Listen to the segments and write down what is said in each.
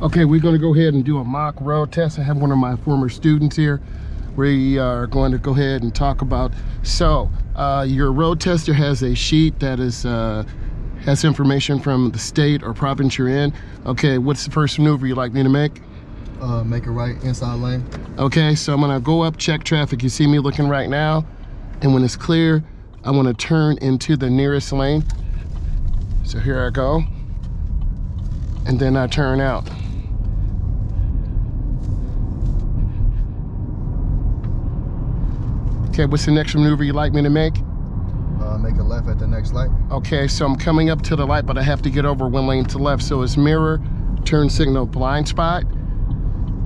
Okay, we're going to go ahead and do a mock road test. I have one of my former students here. We are going to go ahead and talk about, your road tester has a sheet that is has information from the state or province you're in. Okay, what's the first maneuver you'd like me to make? Make a right inside lane. Okay, so I'm gonna go up, check traffic. You see me looking right now, and when it's clear, I want to turn into the nearest lane. So here I go, and then I turn out. Okay, what's the next maneuver you'd like me to make? Make a left at the next light. Okay, so I'm coming up to the light, but I have to get over one lane to the left. So it's mirror, turn signal, blind spot.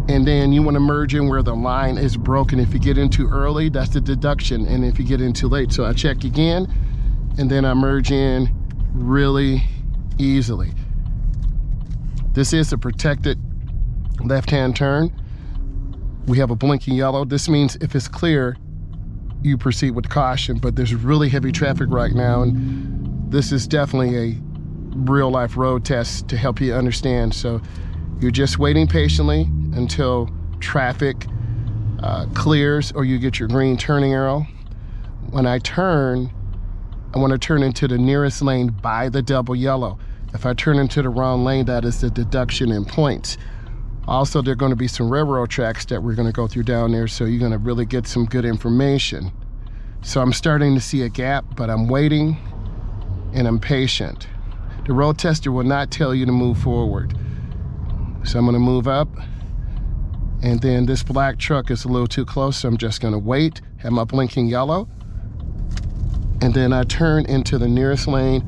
And then you want to merge in where the line is broken. If you get in too early, that's the deduction. And if you get in too late, so I check again, and then I merge in really easily. This is a protected left-hand turn. We have a blinking yellow. This means if it's clear, you proceed with caution, but there's really heavy traffic right now, and this is definitely a real-life road test to help you understand. So you're just waiting patiently until traffic clears or you get your green turning arrow. When I turn, I want to turn into the nearest lane by the double yellow. If I turn into the wrong lane, that is the deduction in points. Also, there are going to be some railroad tracks that we're going to go through down there, so you're going to really get some good information. So I'm starting to see a gap, but I'm waiting and I'm patient. The road tester will not tell you to move forward. So I'm going to move up, and then this black truck is a little too close, so I'm just going to wait, have my blinking yellow, and then I turn into the nearest lane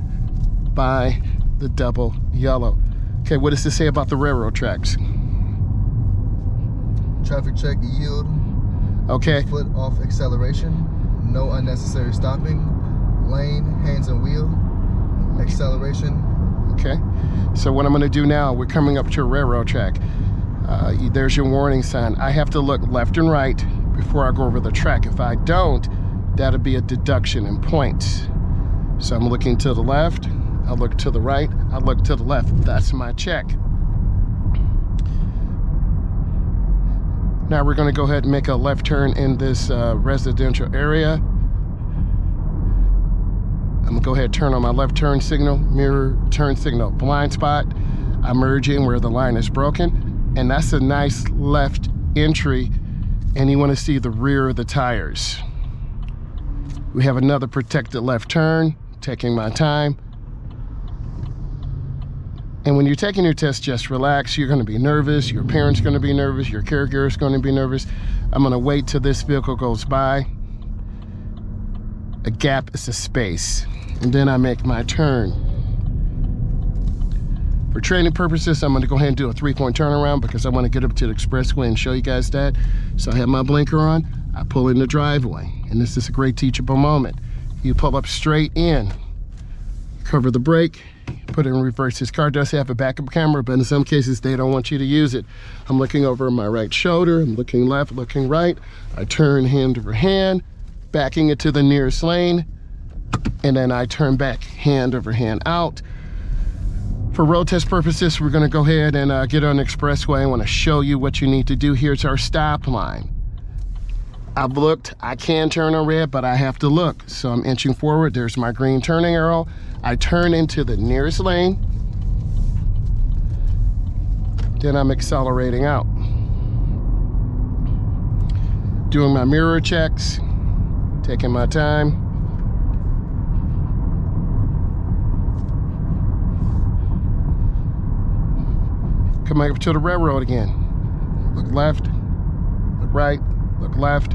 by the double yellow. Okay, what does this say about the railroad tracks? Traffic check, yield. Okay. Foot off acceleration. No unnecessary stopping. Lane, hands and wheel. Acceleration. Okay. So what I'm going to do now, we're coming up to a railroad track. There's your warning sign. I have to look left and right before I go over the track. If I don't, that'll be a deduction in points. So I'm looking to the left. I look to the right. I look to the left. That's my check. Now we're going to go ahead and make a left turn in this residential area. I'm going to go ahead and turn on my left turn signal, mirror turn signal, blind spot. I merge in where the line is broken, and that's a nice left entry, and you want to see the rear of the tires. We have another protected left turn, taking my time. And when you're taking your test, just relax. You're going to be nervous. Your parents are going to be nervous. Your caregiver is going to be nervous. I'm going to wait till this vehicle goes by. A gap is a space. And then I make my turn. For training purposes, I'm going to go ahead and do a 3-point turnaround because I want to get up to the expressway and show you guys that. So I have my blinker on. I pull in the driveway. And this is a great teachable moment. You pull up straight in. Cover the brake. Put it in reverse. This car does have a backup camera, but in some cases they don't want you to use it. I'm looking over my right shoulder. I'm looking left, looking right. I turn hand over hand, backing it to the nearest lane, and then I turn back hand over hand out. For road test purposes, we're going to go ahead and get on the expressway. I want to show you what you need to do. Here's our stop line. I've looked. I can turn on red, but I have to look. So I'm inching forward. There's my green turning arrow. I turn into the nearest lane. Then I'm accelerating out. Doing my mirror checks, taking my time. Coming up to the railroad again. Look left, look right, look left.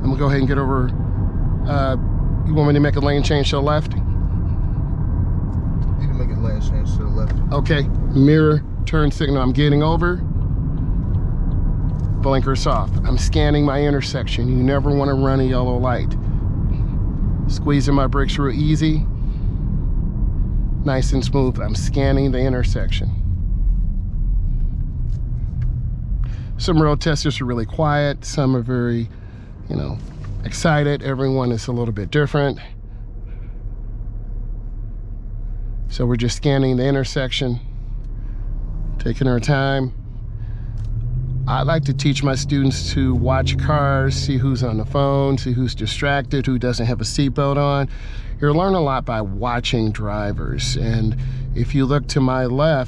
I'm gonna go ahead and get over. You want me to make a lane change to the left? You can make a lane change to the left. Okay, mirror, turn signal, I'm getting over. Blinkers off. I'm scanning my intersection. You never wanna run a yellow light. Squeezing my brakes real easy. Nice and smooth. I'm scanning the intersection. Some road testers are really quiet. Some are very, excited. Everyone is a little bit different. So we're just scanning the intersection, taking our time. I like to teach my students to watch cars, see who's on the phone, see who's distracted, who doesn't have a seatbelt on. You'll learn a lot by watching drivers. And if you look to my left,